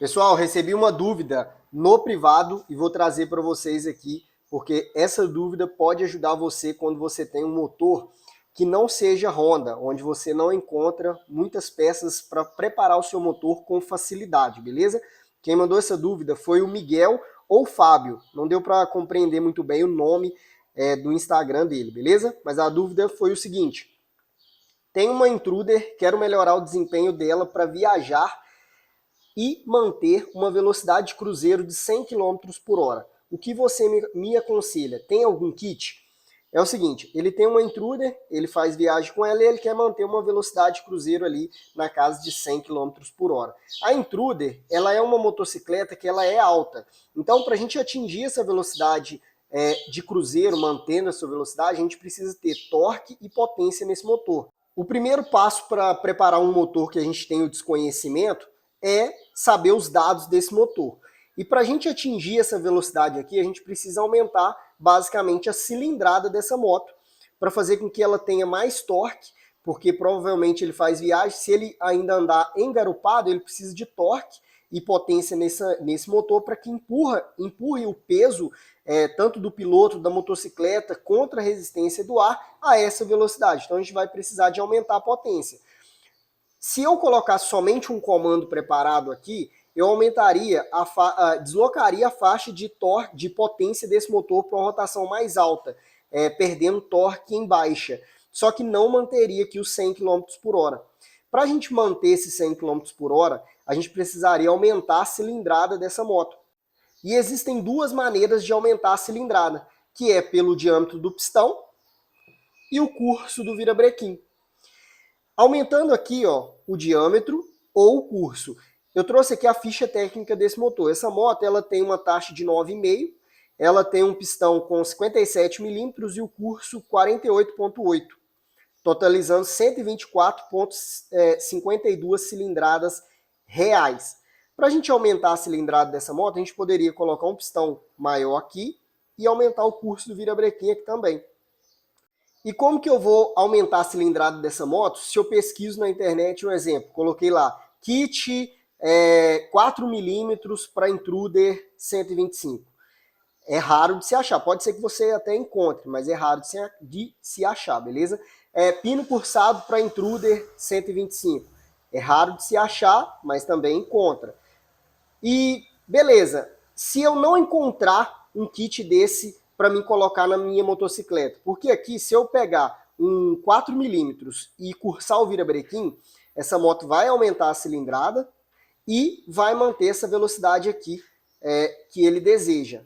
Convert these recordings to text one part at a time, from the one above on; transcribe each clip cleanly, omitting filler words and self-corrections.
Pessoal, recebi uma dúvida no privado e vou trazer para vocês aqui, porque essa dúvida pode ajudar você quando você tem um motor que não seja Honda, onde você não encontra muitas peças para preparar o seu motor com facilidade, beleza? Quem mandou essa dúvida foi o Miguel ou Fábio. Não deu para compreender muito bem o nome do Instagram dele, beleza? Mas a dúvida foi o seguinte: tem uma Intruder, quero melhorar o desempenho dela para viajar e manter uma velocidade de cruzeiro de 100 km por hora. O que você me aconselha? Tem algum kit? É o seguinte, ele tem uma Intruder, ele faz viagem com ela e ele quer manter uma velocidade de cruzeiro ali na casa de 100 km por hora. A Intruder, ela é uma motocicleta que ela é alta. Então, para a gente atingir essa velocidade de cruzeiro, mantendo essa velocidade, a gente precisa ter torque e potência nesse motor. O primeiro passo para preparar um motor que a gente tem o desconhecimento é saber os dados desse motor. E para a gente atingir essa velocidade aqui, a gente precisa aumentar basicamente a cilindrada dessa moto para fazer com que ela tenha mais torque, porque provavelmente ele faz viagem, se ele ainda andar engarupado, ele precisa de torque e potência nesse motor para que empurre o peso tanto do piloto da motocicleta contra a resistência do ar a essa velocidade. Então a gente vai precisar de aumentar a potência. Se eu colocasse somente um comando preparado aqui, eu aumentaria, deslocaria a faixa de torque, de potência desse motor para uma rotação mais alta, perdendo torque em baixa. Só que não manteria aqui os 100 km por hora. Para a gente manter esses 100 km por hora, a gente precisaria aumentar a cilindrada dessa moto. E existem duas maneiras de aumentar a cilindrada, que é pelo diâmetro do pistão e o curso do virabrequim. Aumentando aqui o diâmetro ou o curso. Eu trouxe aqui a ficha técnica desse motor. Essa moto ela tem uma taxa de 9,5, ela tem um pistão com 57 milímetros e o curso 48,8, totalizando 124,52 cilindradas reais. Para a gente aumentar a cilindrada dessa moto, a gente poderia colocar um pistão maior aqui e aumentar o curso do virabrequim aqui também. E como que eu vou aumentar a cilindrada dessa moto? Se eu pesquiso na internet um exemplo, coloquei lá, kit 4 milímetros para Intruder 125. É raro de se achar, pode ser que você até encontre, mas é raro de se achar, beleza? Pino cursado para Intruder 125. É raro de se achar, mas também encontra. E beleza, se eu não encontrar um kit desse para mim colocar na minha motocicleta, porque aqui se eu pegar um 4 milímetros e cursar o virabrequim, essa moto vai aumentar a cilindrada e vai manter essa velocidade aqui que ele deseja.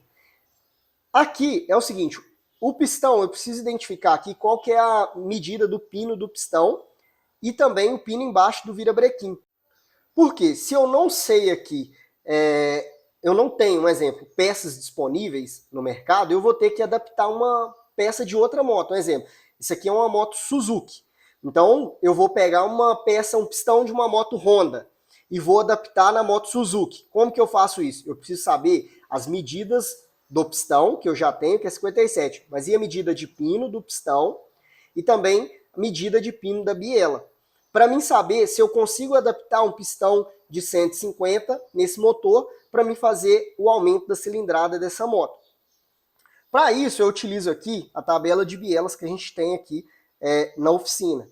Aqui é o seguinte, o pistão, eu preciso identificar aqui qual que é a medida do pino do pistão e também o pino embaixo do virabrequim. Porque se eu não sei aqui, eu não tenho, um exemplo, peças disponíveis no mercado, eu vou ter que adaptar uma peça de outra moto. Um exemplo, isso aqui é uma moto Suzuki. Então eu vou pegar uma peça, um pistão de uma moto Honda e vou adaptar na moto Suzuki. Como que eu faço isso? Eu preciso saber as medidas do pistão, que eu já tenho, que é 57, mas e a medida de pino do pistão e também a medida de pino da biela. Para mim saber se eu consigo adaptar um pistão de 150 nesse motor para me fazer o aumento da cilindrada dessa moto. Para isso eu utilizo aqui a tabela de bielas que a gente tem aqui na oficina.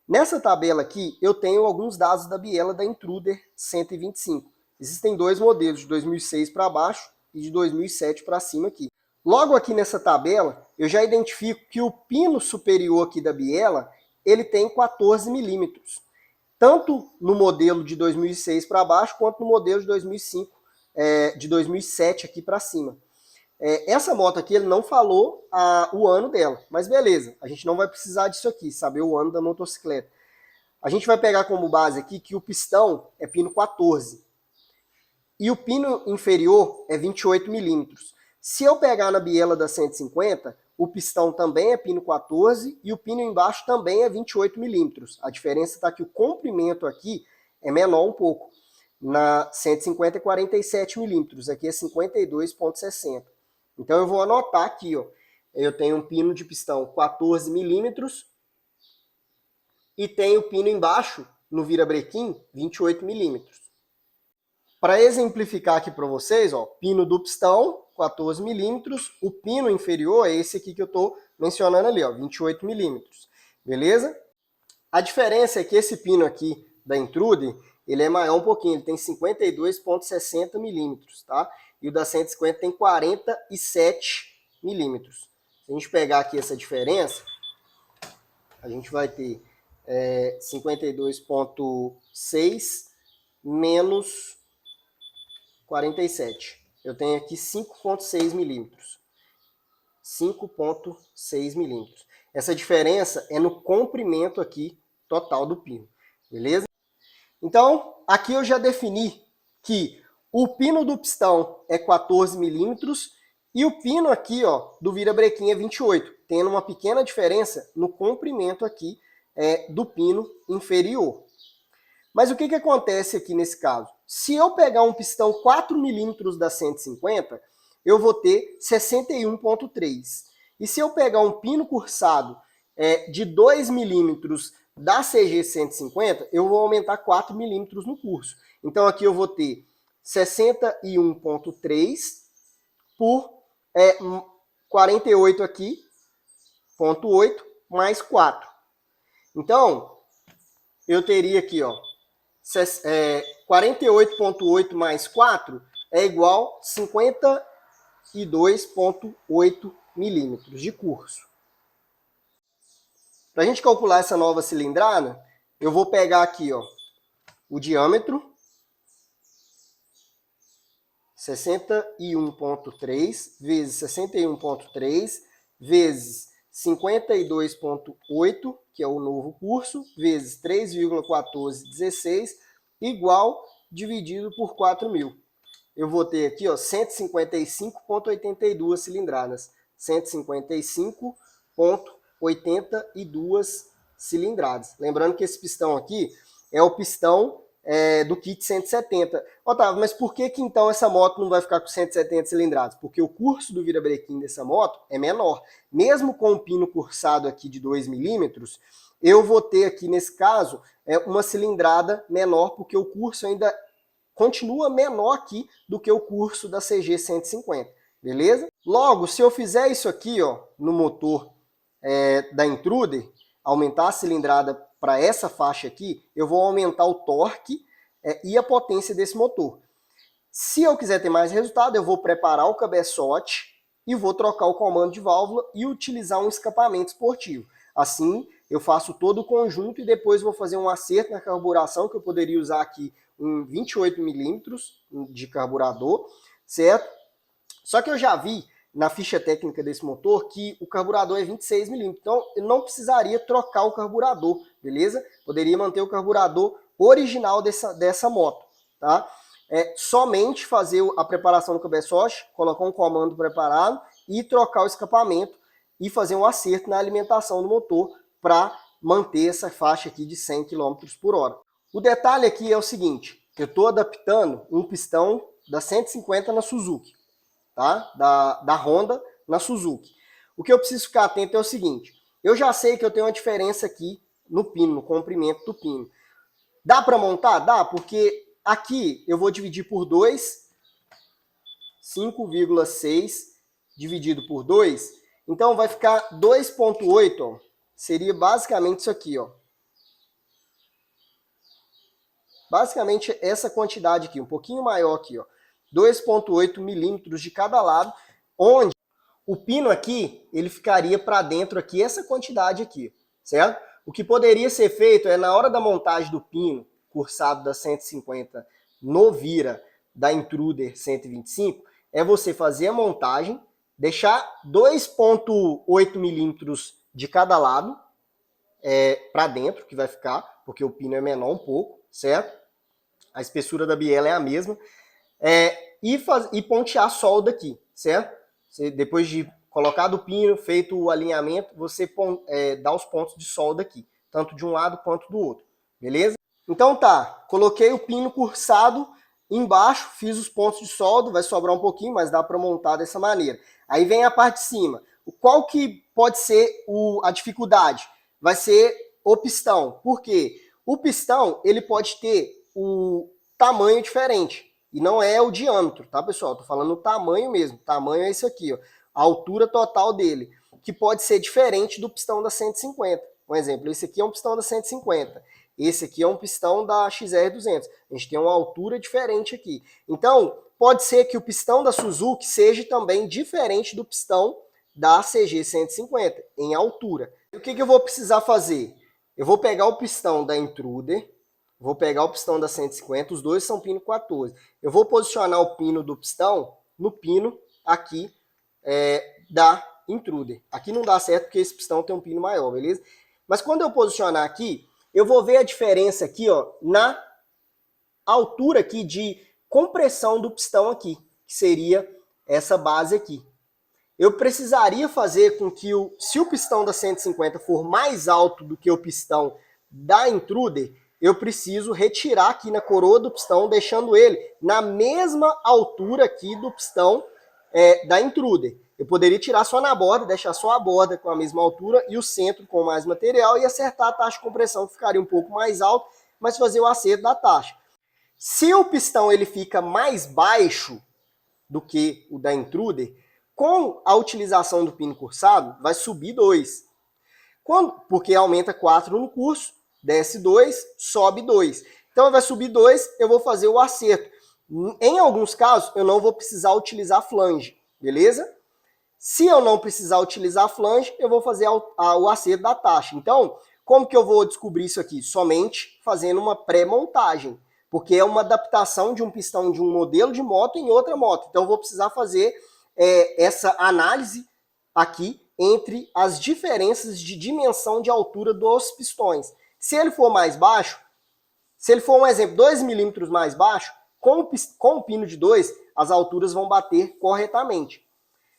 Nessa tabela aqui eu tenho alguns dados da biela da Intruder 125. Existem dois modelos, de 2006 para baixo e de 2007 para cima aqui. Logo aqui nessa tabela, eu já identifico que o pino superior aqui da biela, ele tem 14 milímetros. Tanto no modelo de 2006 para baixo, quanto no modelo de 2005, de 2007 aqui para cima. Essa moto aqui, ele não falou o ano dela, mas beleza, a gente não vai precisar disso aqui, saber o ano da motocicleta. A gente vai pegar como base aqui que o pistão é pino 14. E o pino inferior é 28 milímetros. Se eu pegar na biela da 150, o pistão também é pino 14 e o pino embaixo também é 28 milímetros. A diferença está que o comprimento aqui é menor um pouco. Na 150 é 47 milímetros, aqui é 52,60. Então eu vou anotar aqui, eu tenho um pino de pistão 14 milímetros e tenho o pino embaixo, no virabrequim, 28 milímetros. Para exemplificar aqui para vocês, ó, pino do pistão, 14 milímetros, o pino inferior é esse aqui que eu estou mencionando ali, ó, 28 milímetros, beleza? A diferença é que esse pino aqui da Intruder, ele é maior um pouquinho, ele tem 52,60 milímetros, tá? E o da 150 tem 47 milímetros. Se a gente pegar aqui essa diferença, a gente vai ter 52,6 menos 47. Eu tenho aqui 5,6 milímetros. 5,6 milímetros. Essa diferença é no comprimento aqui total do pino, beleza? Então, aqui eu já defini que o pino do pistão é 14 milímetros e o pino aqui, ó, do virabrequim é 28, tendo uma pequena diferença no comprimento aqui do pino inferior. Mas o que acontece aqui nesse caso? Se eu pegar um pistão 4 milímetros da 150, eu vou ter 61,3. E se eu pegar um pino cursado de 2 milímetros da CG 150, eu vou aumentar 4 milímetros no curso. Então aqui eu vou ter 61,3 por 48 aqui, 0,8 mais 4. Então, eu teria aqui, ó, 48,8 mais 4 é igual a 52,8 milímetros de curso. Para a gente calcular essa nova cilindrada, eu vou pegar aqui, ó, o diâmetro, 61,3 vezes 61,3 vezes 52,8, que é o novo curso, vezes 3,1416, igual dividido por 4.000. Eu vou ter aqui, ó, 155,82 cilindradas. 155,82 cilindradas. Lembrando que esse pistão aqui é o pistão do kit 170. Otávio, mas por que então essa moto não vai ficar com 170 cilindradas? Porque o curso do virabrequim dessa moto é menor. Mesmo com o pino cursado aqui de 2 milímetros, eu vou ter aqui, nesse caso, uma cilindrada menor, porque o curso ainda continua menor aqui do que o curso da CG 150, beleza? Logo, se eu fizer isso aqui, ó, no motor da Intruder, aumentar a cilindrada para essa faixa aqui, eu vou aumentar o torque e a potência desse motor. Se eu quiser ter mais resultado, eu vou preparar o cabeçote e vou trocar o comando de válvula e utilizar um escapamento esportivo. Assim, eu faço todo o conjunto e depois vou fazer um acerto na carburação, que eu poderia usar aqui um 28 milímetros de carburador, certo? Só que eu já vi na ficha técnica desse motor que o carburador é 26 milímetros, então eu não precisaria trocar o carburador, beleza? Poderia manter o carburador original dessa moto, tá? Somente fazer a preparação do cabeçote, colocar um comando preparado e trocar o escapamento e fazer um acerto na alimentação do motor para manter essa faixa aqui de 100 km por hora. O detalhe aqui é o seguinte, eu estou adaptando um pistão da 150 na Suzuki, tá? Da Honda na Suzuki. O que eu preciso ficar atento é o seguinte, eu já sei que eu tenho uma diferença aqui no pino, no comprimento do pino. Dá para montar? Dá, porque aqui eu vou dividir por 2, 5,6 dividido por 2, então vai ficar 2,8, ó, seria basicamente isso aqui, ó. Basicamente essa quantidade aqui, um pouquinho maior aqui, ó. 2,8 milímetros de cada lado, onde o pino aqui, ele ficaria para dentro aqui, essa quantidade aqui, certo? O que poderia ser feito é, na hora da montagem do pino, cursado da 150 no vira da Intruder 125, é você fazer a montagem, deixar 2,8 milímetros de cada lado para dentro, que vai ficar, porque o pino é menor um pouco, certo? A espessura da biela é a mesma. E pontear a solda aqui, certo? Você, depois de colocado o pino, feito o alinhamento, você dá os pontos de solda aqui, tanto de um lado quanto do outro, beleza? Então tá, coloquei o pino cursado embaixo, fiz os pontos de solda, vai sobrar um pouquinho, mas dá para montar dessa maneira. Aí vem a parte de cima. Qual que pode ser a dificuldade? Vai ser o pistão. Por quê? O pistão, ele pode ter o tamanho diferente. E não é o diâmetro, tá, pessoal? Tô falando o tamanho mesmo. O tamanho é isso aqui, ó. A altura total dele, que pode ser diferente do pistão da 150. Um exemplo, esse aqui é um pistão da 150. Esse aqui é um pistão da XR200. A gente tem uma altura diferente aqui. Então, pode ser que o pistão da Suzuki seja também diferente do pistão da CG 150, em altura. E o que eu vou precisar fazer? Eu vou pegar o pistão da Intruder, vou pegar o pistão da 150, os dois são pino 14. Eu vou posicionar o pino do pistão no pino aqui da Intruder. Aqui não dá certo porque esse pistão tem um pino maior, beleza? Mas quando eu posicionar aqui, eu vou ver a diferença aqui, ó, na altura aqui de compressão do pistão aqui, que seria essa base aqui. Eu precisaria fazer com que, se o pistão da 150 for mais alto do que o pistão da Intruder, eu preciso retirar aqui na coroa do pistão, deixando ele na mesma altura aqui do pistão da Intruder. Eu poderia tirar só na borda, deixar só a borda com a mesma altura e o centro com mais material e acertar a taxa de compressão, que ficaria um pouco mais alto, mas fazer o acerto da taxa. Se o pistão ele fica mais baixo do que o da Intruder, com a utilização do pino cursado, vai subir 2. Porque aumenta 4 no curso, desce 2, sobe 2. Então vai subir 2, eu vou fazer o acerto. Em alguns casos, eu não vou precisar utilizar flange, beleza? Se eu não precisar utilizar flange, eu vou fazer o acerto da taxa. Então, como que eu vou descobrir isso aqui? Somente fazendo uma pré-montagem, porque é uma adaptação de um pistão de um modelo de moto em outra moto. Então, eu vou precisar fazer essa análise aqui entre as diferenças de dimensão de altura dos pistões. Se ele for mais baixo, se ele for, um exemplo, 2 milímetros mais baixo, com o pino de 2, as alturas vão bater corretamente.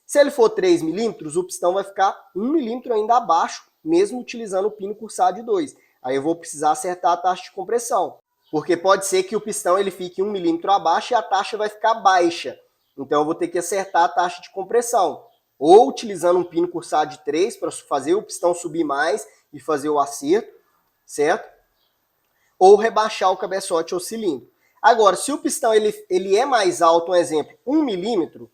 Se ele for 3 milímetros, o pistão vai ficar 1 milímetro ainda abaixo, mesmo utilizando o pino cursado de 2. Aí eu vou precisar acertar a taxa de compressão, porque pode ser que o pistão ele fique 1 milímetro abaixo e a taxa vai ficar baixa. Então eu vou ter que acertar a taxa de compressão. Ou utilizando um pino cursado de 3 para fazer o pistão subir mais e fazer o acerto, certo? Ou rebaixar o cabeçote ou cilindro. Agora, se o pistão ele é mais alto, um exemplo, 1 milímetro,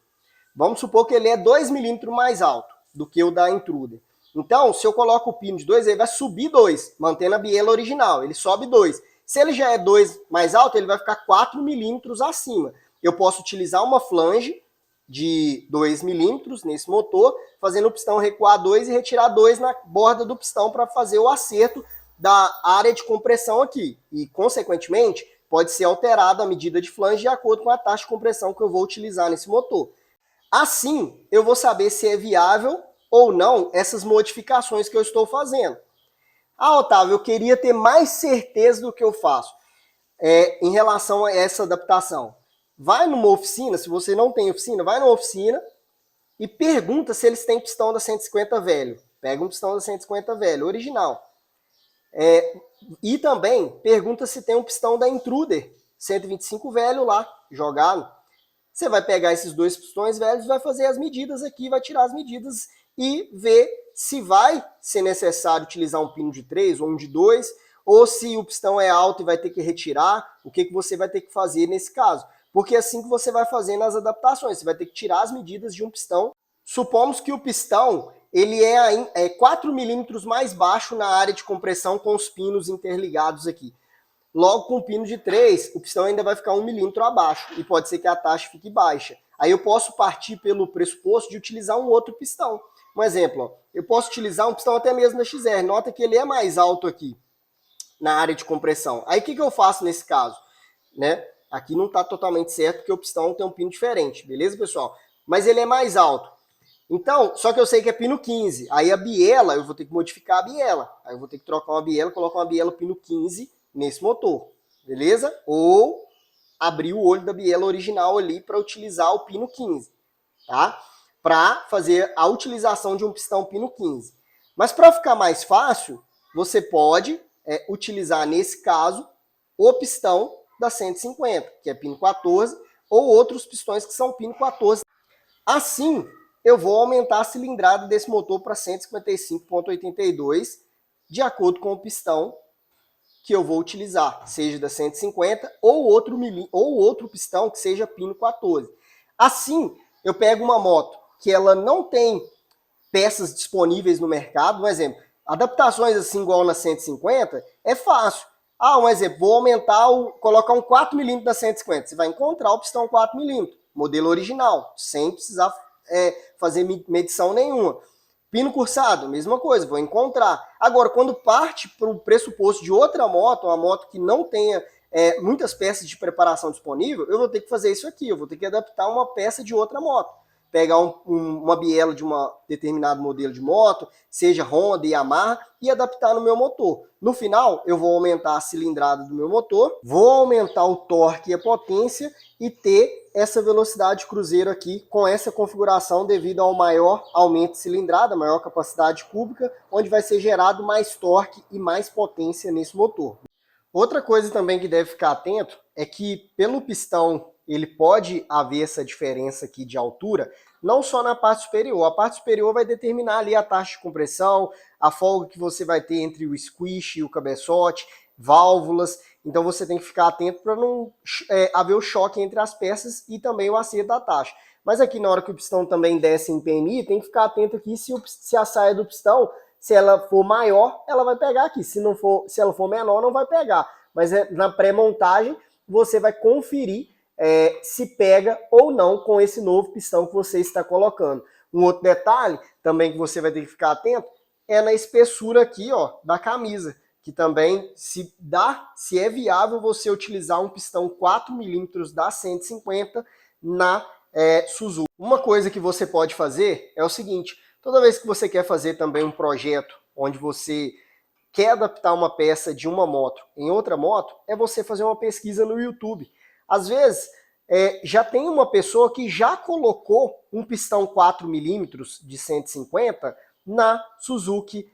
vamos supor que ele é 2 milímetros mais alto do que o da Intruder. Então, se eu coloco o pino de 2, ele vai subir 2, mantendo a biela original. Ele sobe 2. Se ele já é 2 mais alto, ele vai ficar 4 milímetros acima. Eu posso utilizar uma flange de 2 milímetros nesse motor, fazendo o pistão recuar 2 e retirar 2 na borda do pistão para fazer o acerto da área de compressão aqui. E, consequentemente, pode ser alterada a medida de flange de acordo com a taxa de compressão que eu vou utilizar nesse motor. Assim, eu vou saber se é viável ou não essas modificações que eu estou fazendo. Ah, Otávio, eu queria ter mais certeza do que eu faço em relação a essa adaptação. Vai numa oficina, se você não tem oficina, vai numa oficina e pergunta se eles têm pistão da 150 velho. Pega um pistão da 150 velho, original. E também pergunta se tem um pistão da Intruder 125 velho lá, jogado. Você vai pegar esses dois pistões velhos, vai fazer as medidas aqui, vai tirar as medidas e ver se vai ser necessário utilizar um pino de 3 ou um de 2, ou se o pistão é alto e vai ter que retirar, o que você vai ter que fazer nesse caso. Porque é assim que você vai fazendo as adaptações, você vai ter que tirar as medidas de um pistão. Supomos que o pistão ele é 4 milímetros mais baixo na área de compressão com os pinos interligados aqui. Logo, com o pino de 3, o pistão ainda vai ficar 1 milímetro abaixo e pode ser que a taxa fique baixa. Aí eu posso partir pelo pressuposto de utilizar um outro pistão. Um exemplo, ó, eu posso utilizar um pistão até mesmo da XR. Nota que ele é mais alto aqui na área de compressão. Aí o que eu faço nesse caso? Aqui não está totalmente certo porque o pistão tem um pino diferente, beleza, pessoal? Mas ele é mais alto. Então, só que eu sei que é pino 15. Aí a biela, eu vou ter que modificar a biela. Aí eu vou ter que trocar uma biela, colocar uma biela pino 15 nesse motor, beleza? Ou abrir o olho da biela original ali para utilizar o pino 15, tá? Para fazer a utilização de um pistão pino 15. Mas para ficar mais fácil, você pode utilizar, nesse caso, o pistão da 150, que é pino 14, ou outros pistões que são pino 14. Assim, eu vou aumentar a cilindrada desse motor para 155,82, de acordo com o pistão que eu vou utilizar, seja da 150 ou outro pistão que seja pino 14. Assim, eu pego uma moto que ela não tem peças disponíveis no mercado, um exemplo, adaptações assim igual na 150 é fácil. Um exemplo, vou colocar um 4mm na 150, você vai encontrar o pistão 4mm, modelo original, sem precisar fazer medição nenhuma. Pino cursado, mesma coisa, vou encontrar. Agora, quando parte para o pressuposto de outra moto, uma moto que não tenha muitas peças de preparação disponível, eu vou ter que fazer isso aqui, eu vou ter que adaptar uma peça de outra moto. Pegar uma biela de um determinado modelo de moto, seja Honda e Yamaha, e adaptar no meu motor. No final, eu vou aumentar a cilindrada do meu motor, vou aumentar o torque e a potência e ter essa velocidade cruzeiro aqui com essa configuração devido ao maior aumento de cilindrada, maior capacidade cúbica, onde vai ser gerado mais torque e mais potência nesse motor. Outra coisa também que deve ficar atento é que pelo pistão ele pode haver essa diferença aqui de altura, não só na parte superior. A parte superior vai determinar ali a taxa de compressão, a folga que você vai ter entre o squish e o cabeçote, válvulas. Então você tem que ficar atento para não haver o choque entre as peças e também o acerto da taxa. Mas aqui na hora que o pistão também desce em PMI, tem que ficar atento aqui se a saia do pistão, se ela for maior, ela vai pegar aqui. Se ela for menor, não vai pegar. Mas na pré-montagem, você vai conferir se pega ou não com esse novo pistão que você está colocando. Um outro detalhe também que você vai ter que ficar atento é na espessura aqui, ó, da camisa, que também se é viável você utilizar um pistão 4mm da 150 na Suzuki. Uma coisa que você pode fazer é o seguinte: toda vez que você quer fazer também um projeto onde você quer adaptar uma peça de uma moto em outra moto, é você fazer uma pesquisa no YouTube. Às vezes, já tem uma pessoa que já colocou um pistão 4mm de 150 na Suzuki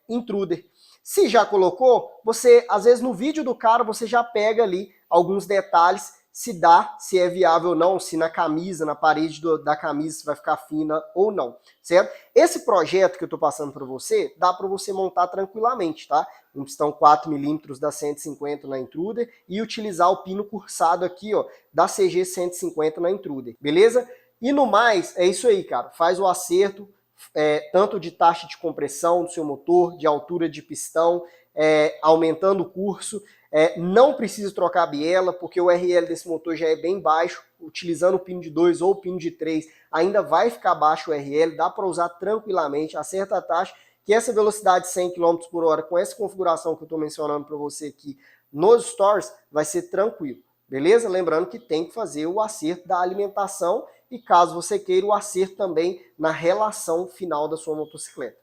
Intruder. Se já colocou, você, às vezes no vídeo do cara, você já pega ali alguns detalhes, se é viável ou não, se na camisa, na parede da camisa se vai ficar fina ou não, certo? Esse projeto que eu estou passando para você, dá para você montar tranquilamente, tá? Um pistão 4mm da 150 na Intruder e utilizar o pino cursado aqui, ó, da CG 150 na Intruder, beleza? E no mais, é isso aí, cara. Faz o acerto, tanto de taxa de compressão do seu motor, de altura de pistão, aumentando o curso. Não precisa trocar a biela, porque o RL desse motor já é bem baixo. Utilizando o pino de 2 ou o pino de 3, ainda vai ficar baixo o RL, dá para usar tranquilamente, acerta a taxa, que essa velocidade de 100 km por hora, com essa configuração que eu estou mencionando para você aqui nos stories, vai ser tranquilo, beleza? Lembrando que tem que fazer o acerto da alimentação e, caso você queira, o acerto também na relação final da sua motocicleta.